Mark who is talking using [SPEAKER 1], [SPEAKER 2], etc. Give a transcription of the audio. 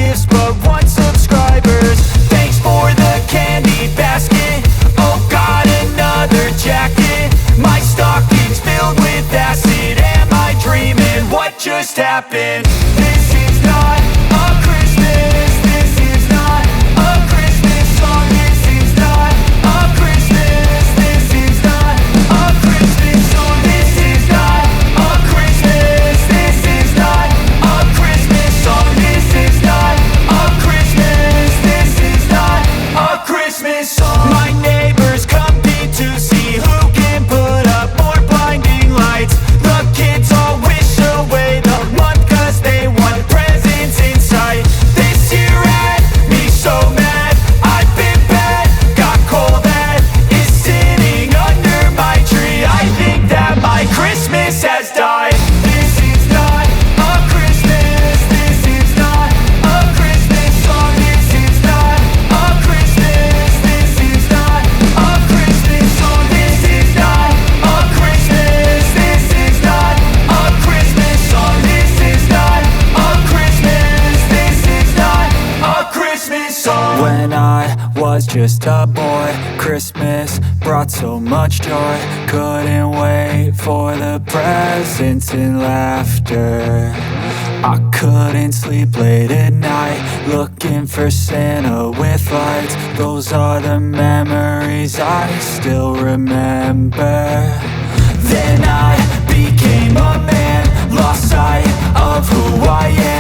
[SPEAKER 1] gifts, but 1 subscribers. Thanks for the candy basket. Oh God, another jacket. My stocking's filled with acid. Am I dreaming? What just happened? This is not a Christmas. This is not a Christmas song. This is not a Christmas. This is not a Christmas song. This is not a Christmas. This is not a Christmas song. This is not a Christmas. This is not a Christmas song. My neighbors compete to see who can put up more blinding lights. The kids all wish away the month 'cause they want presents in sight. This year had me so mad. I've been bad, got coal that is sitting under my tree. I think that my Christmas has died. This is not a Christmas. This is not a Christmas song. This is not a Christmas. This is not a Christmas song. This is not a Christmas. This is not a Christmas song. This is not a Christmas. This is not a Christmas song. When I was just a boy, Christmas brought so much joy. Couldn't wait for the presents and laughter. I couldn't sleep late at night, looking for Santa with lights. Those are the memories I still remember. Then I became a man, lost sight of who I am.